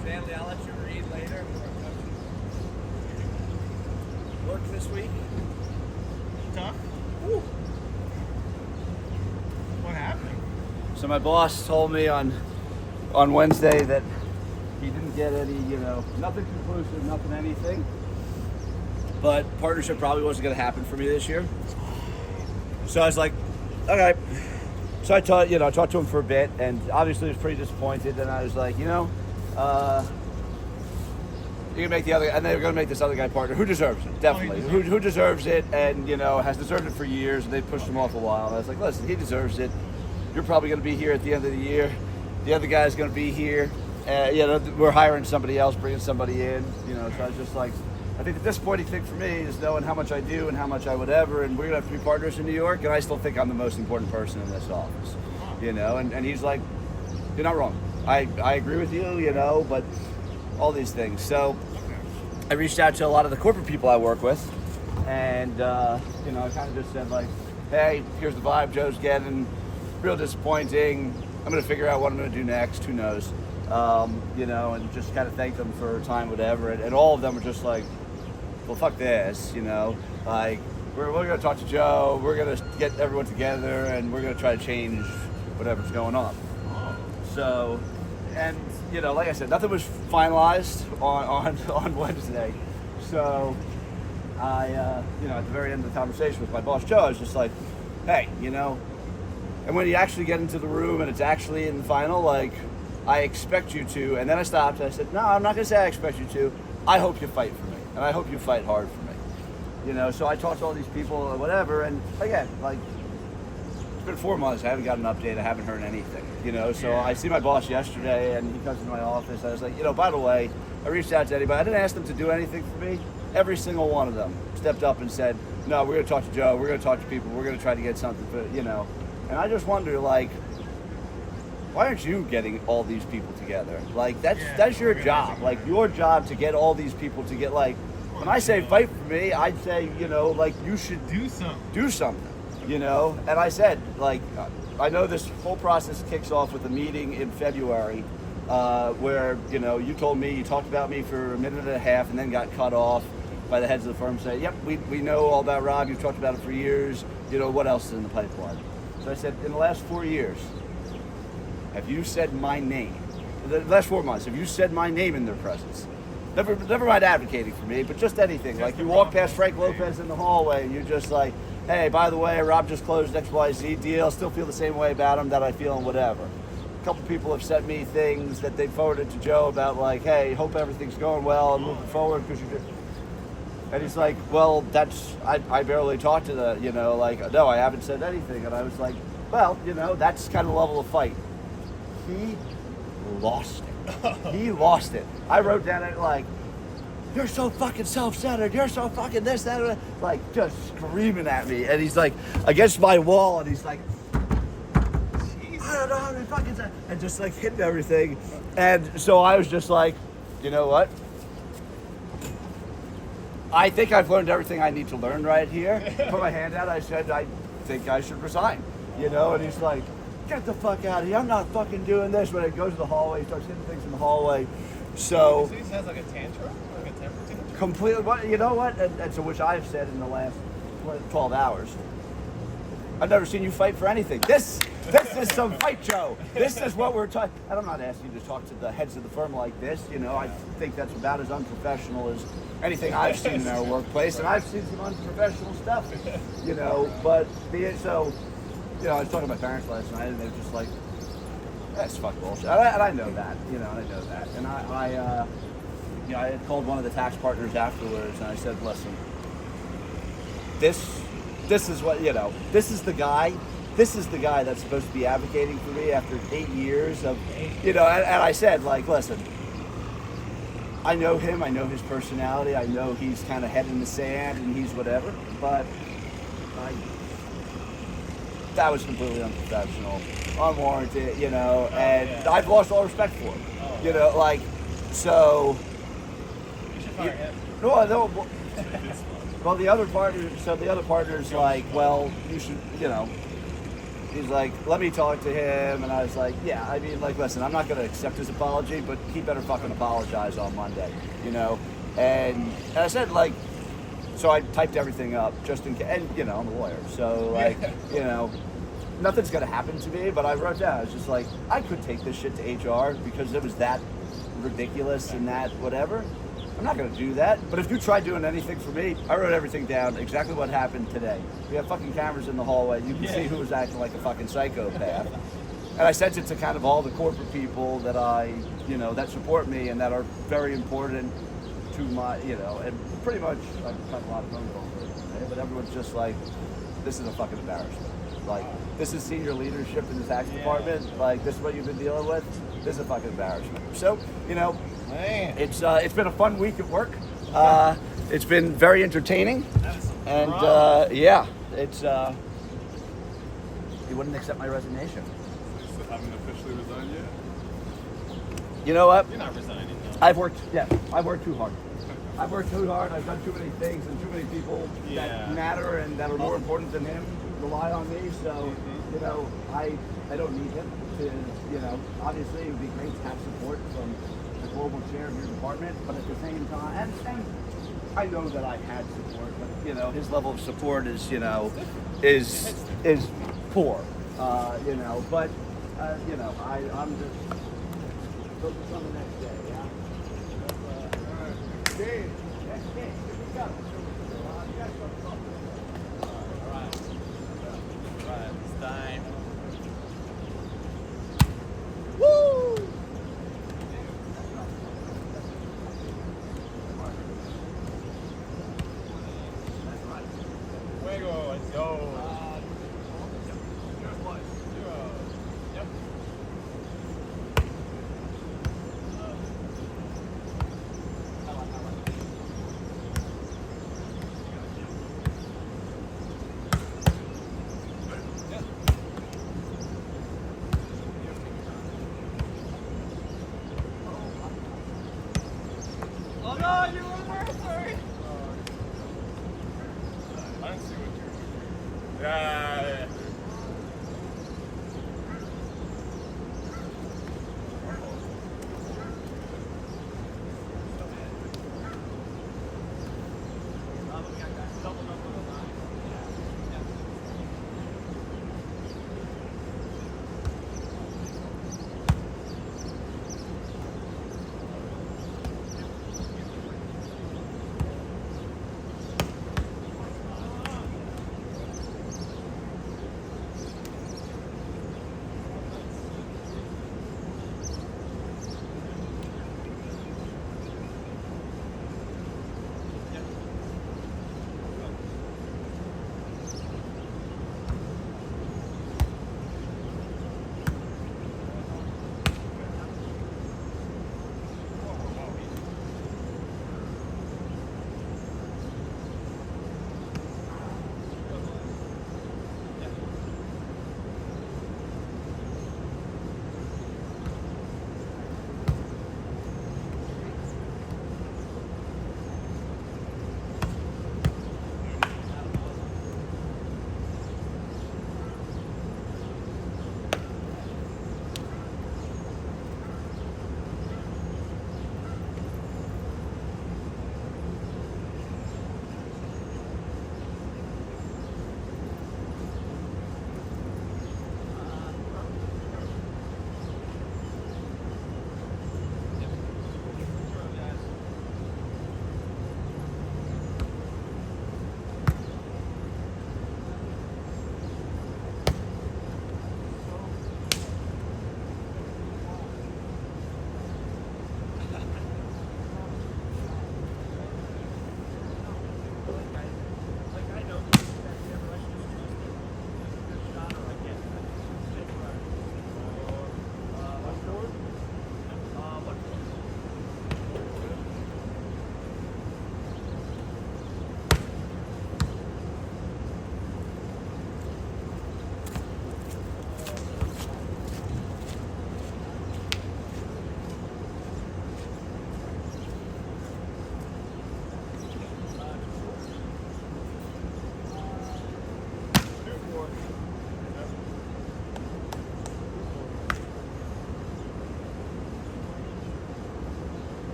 Stanley, I'll let you read later. Work this week? Tough? Ooh. What happened? So my boss told me on Wednesday that he didn't get any, nothing conclusive, nothing anything. But partnership probably wasn't going to happen for me this year. So I was like, okay. So I talked to him for a bit, and obviously was pretty disappointed. And I was like, you're gonna make and they're gonna make this other guy partner who deserves it, definitely. Who deserves it, and has deserved it for years. And they pushed him off a while. And I was like, listen, he deserves it. You're probably gonna be here at the end of the year. The other guy's gonna be here. We're hiring somebody else, bringing somebody in. So I was just like, I think the disappointing thing for me is knowing how much I do and how much I would ever, and we're gonna have to be partners in New York, and I still think I'm the most important person in this office. And he's like, you're not wrong. I agree with you, but all these things. So I reached out to a lot of the corporate people I work with, and I kind of just said like, hey, here's the vibe Joe's getting, real disappointing. I'm gonna figure out what I'm gonna do next. Who knows? And just kind of thank them for time, whatever. And all of them were just like, well, fuck this, like we're gonna talk to Joe. We're gonna get everyone together, and we're gonna try to change whatever's going on. So, and like I said, nothing was finalized on Wednesday. So I, at the very end of the conversation with my boss Joe, I was just like, hey, and when you actually get into the room and it's actually in the final, like, I expect you to, and then I stopped and I said, no, I'm not gonna say I expect you to. I hope you fight for me, and I hope you fight hard for me. So I talked to all these people or whatever, and again, like, it's been 4 months, I haven't got an update, I haven't heard anything. So I see my boss yesterday, and he comes into my office. I was like, by the way, I reached out to anybody. I didn't ask them to do anything for me. Every single one of them stepped up and said, no, we're going to talk to Joe. We're going to talk to people. We're going to try to get something for, And I just wonder, like, why aren't you getting all these people together? Like, that's your job. Like, your job to get all these people to get, like, when I say fight for me, I'd say, like, you should do something. And I said, like, I know this whole process kicks off with a meeting in February where, you told me, you talked about me for a minute and a half and then got cut off by the heads of the firm saying, yep, we know all about Rob. You've talked about it for years. What else is in the pipeline? So I said, in the last 4 years, have you said my name? The last 4 months, have you said my name in their presence? Never mind advocating for me, but just anything. Like you walk past Frank Lopez in the hallway and you're just like, hey, by the way, Rob just closed XYZ deal. Still feel the same way about him that I feel in whatever. A couple people have sent me things that they forwarded to Joe about like, hey, hope everything's going well and moving forward because you just. And he's like, well, I barely talked to the, like, no, I haven't said anything. And I was like, well, that's kind of the level of fight. He lost it. He lost it. I wrote down it like, you're so fucking self-centered. You're so fucking this, that, like just screaming at me. And he's like against my wall, and he's like, I don't know how many fucking times, and just like hitting everything. And so I was just like, you know what? I think I've learned everything I need to learn right here. Put my hand out. I said, I think I should resign. And he's like, get the fuck out of here. I'm not fucking doing this. But he goes to the hallway, he starts hitting things in the hallway. So he has like a tantrum? Like a temper tantrum? Completely. You know what? And so which I've said in the last 12 hours. I've never seen you fight for anything. This is some fight, Joe. This is what we're talking. And I'm not asking you to talk to the heads of the firm like this. I think that's about as unprofessional as anything I've seen in our workplace. And I've seen some unprofessional stuff. But I was talking to my parents last night, and they were just like, that's fuck bullshit. And I know that. And I know that. And I had called one of the tax partners afterwards, and I said, listen, this is what, this is the guy that's supposed to be advocating for me after 8 years of, and I said, like, listen, I know him, I know his personality, I know he's kind of head in the sand and he's whatever, but that was completely unprofessional, unwarranted, and I've lost all respect for him, so. You should Sorry, Ed. no. Well, the other partner's like, well, you should, he's like, let me talk to him, and I was like, yeah, I mean, like, listen, I'm not going to accept his apology, but he better fucking apologize on Monday, and I said, like, so I typed everything up just in case, and, I'm a lawyer, so, like, nothing's going to happen to me, but I wrote down, it's just like, I could take this shit to HR because it was that ridiculous and that whatever. I'm not going to do that. But if you try doing anything for me, I wrote everything down, exactly what happened today. We have fucking cameras in the hallway. You can see who was acting like a fucking psychopath. And I sent it to kind of all the corporate people that that support me and that are very important to my, and pretty much I've got a lot of phone calls, but everyone's just like, this is a fucking embarrassment. Like, this is senior leadership in the tax department. Like, this is what you've been dealing with. This is a fucking embarrassment. So, Man. it's been a fun week at work. It's been very entertaining, and it's. He wouldn't accept my resignation. So haven't officially resigned yet? You know what? You're not resigning, though. I've worked too hard. I've worked too hard. I've done too many things, and too many people that matter and that are more important than him rely on me. So, I don't need him to. Obviously, it would be great to have support from the global chair of your department, but at the same time, and I know that I've had support, but his level of support is is poor. But I'm just focused on the next day. Yeah. Dave, next game. Here we go. You guys go talk. All right, it's time. Woo! Fuego, let's go. Yep. Oh no, you were there, sorry. I didn't see what you were doing. Yeah.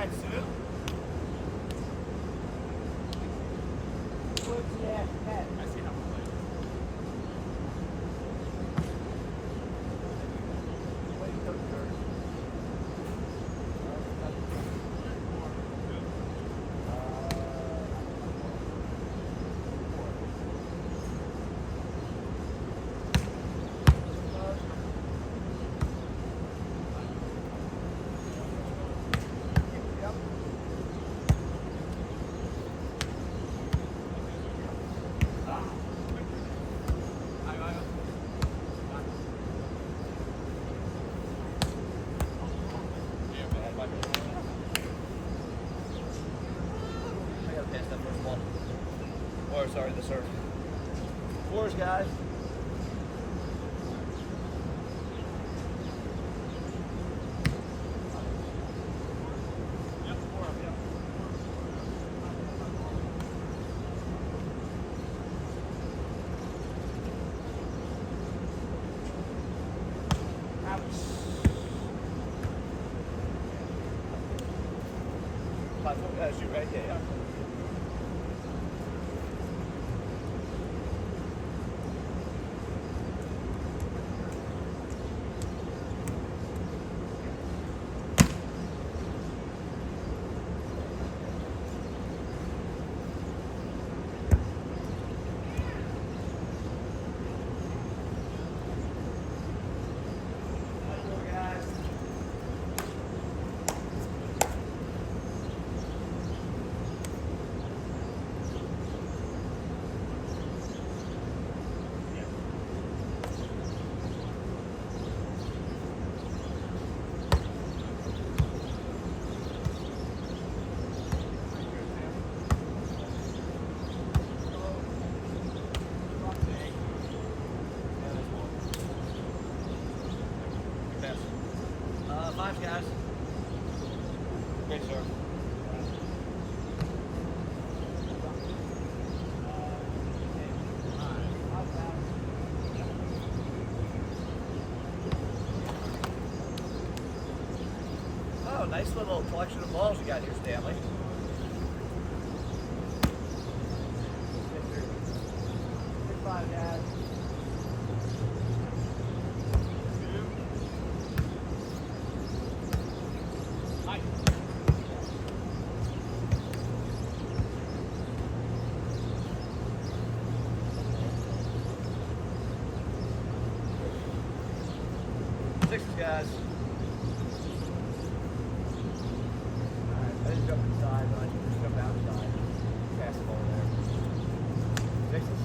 that, Sue? I see how we play. I gotta pass that first ball. Or sorry, the serve. Fours, guys. Shoot right there. Yeah. Fives, guys. Great serve. Oh, nice little collection of balls you got here, Stanley. Good five, guys. Sixes, guys. Alright, I didn't jump inside, but I can just jump outside. Pass the ball there. Sixes.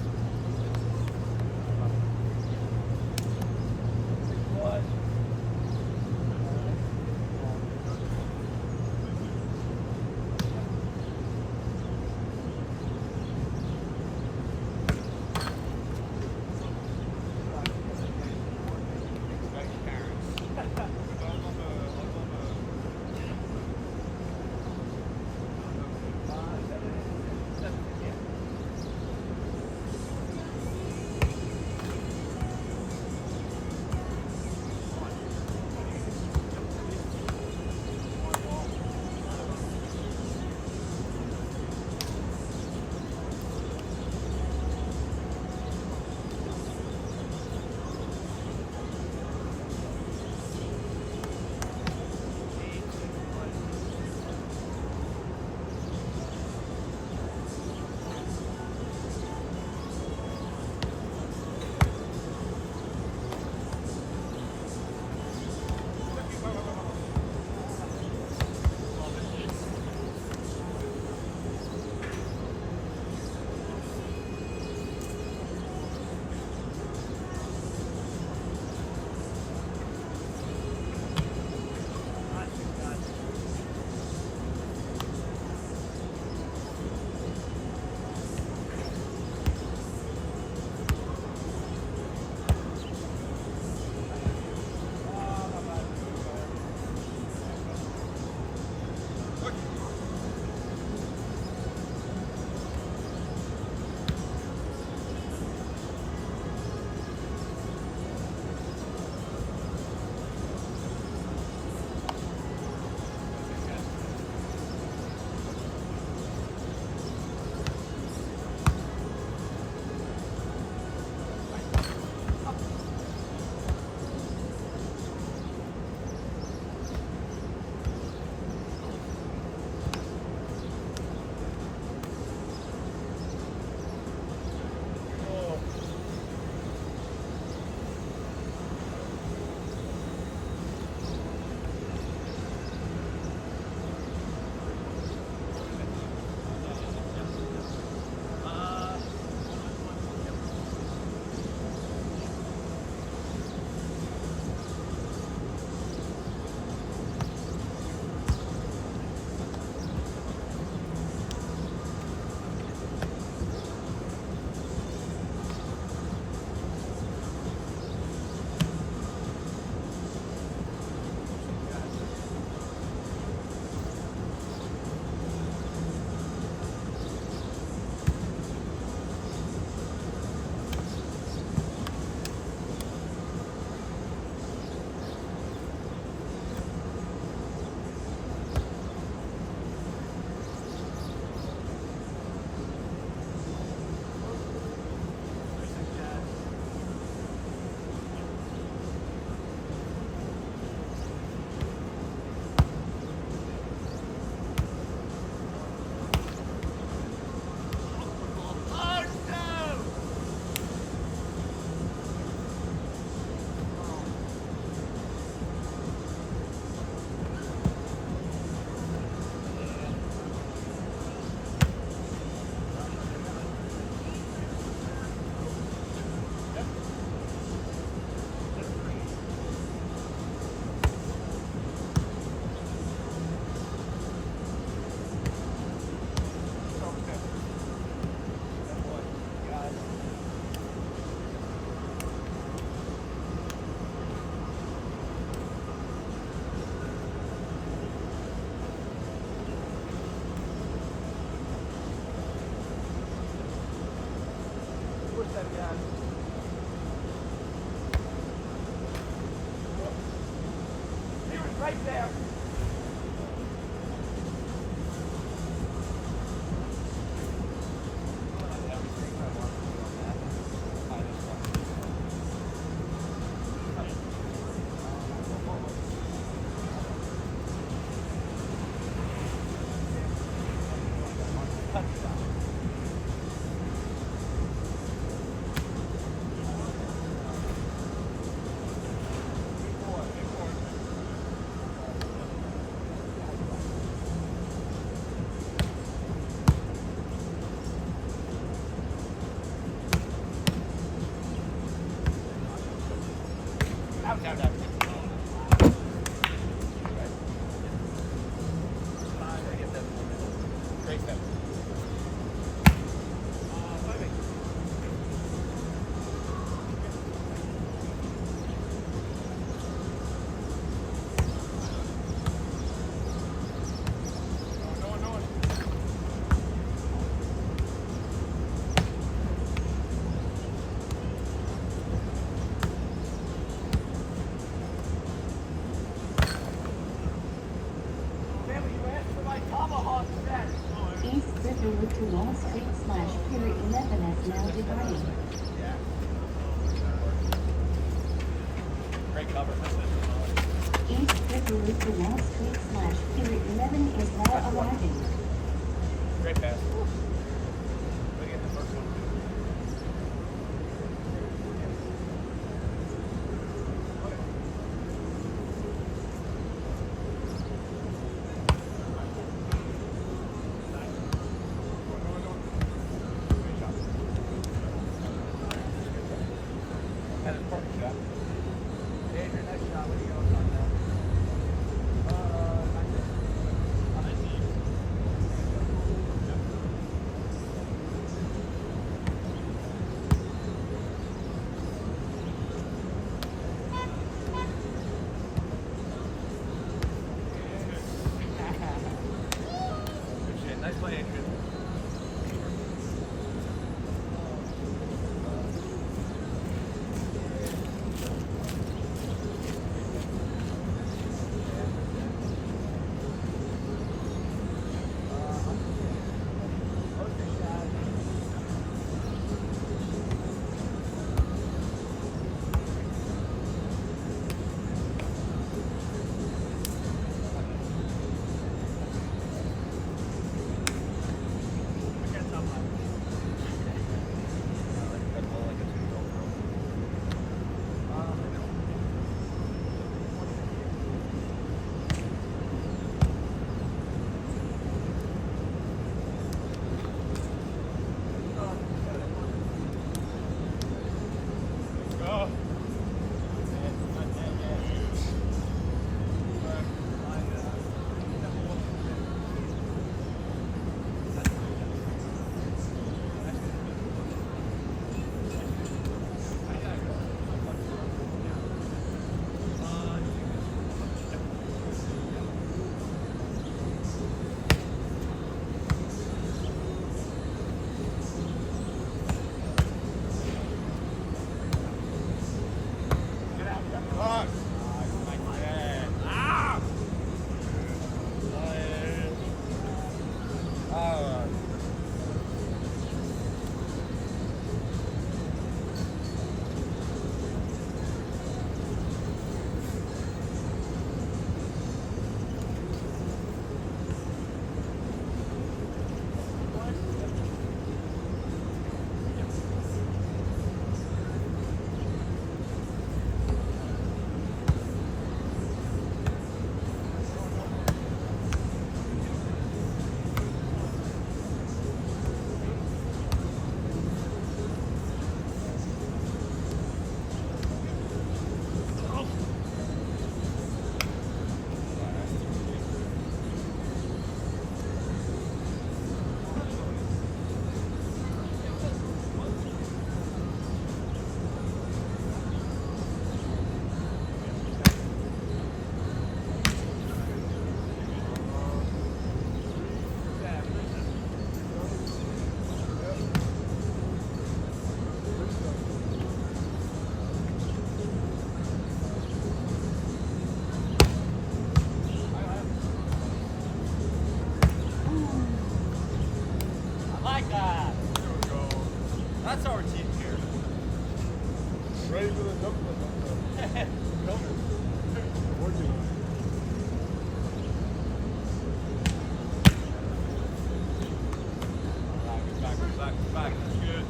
East River Loop to Wall Street / Pier 11 as now dividing. Great cover. East River Loop to Wall Street / Pier 11 is now arriving. Great pass. Way to get the first one. That is a perfect shot. Adrien, nice shot. What are you going on now? Good shit. Nice play, Adrien. That's our team here. Ready for the double. Back. That's good.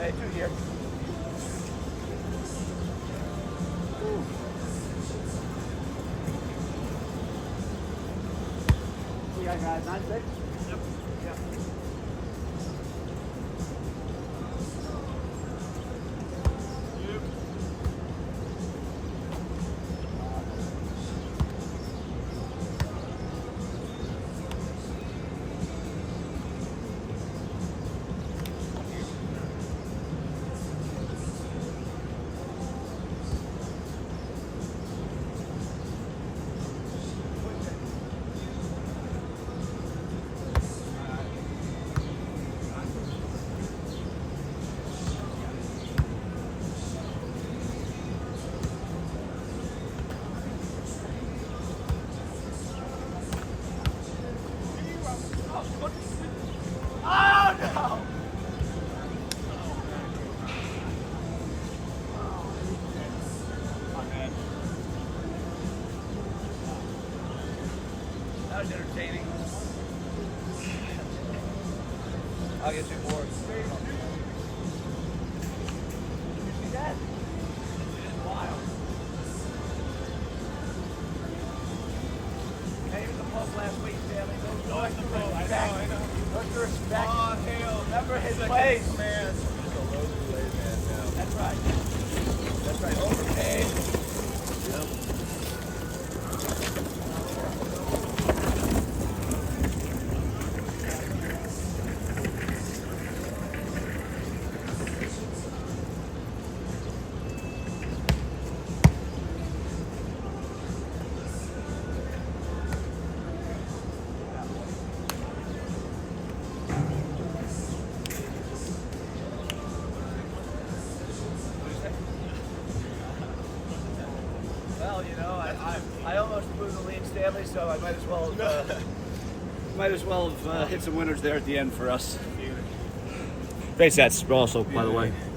Okay, 2 here. Yeah, guys, 9-6. Yep. Yep. Oh no! That was entertaining. I'll get 2 more. Did you see that? It's wild. And even the Pope last week, Stanley. No extra respect. No extra respect. Oh, hell. Remember his place. Man. He's a lowly laid man now. That's right. That's right. Overpaid. Yep. Well, you know, I almost blew the lead, Stanley, so I might as well have hit some winners there at the end for us. Great sets, also, by the way.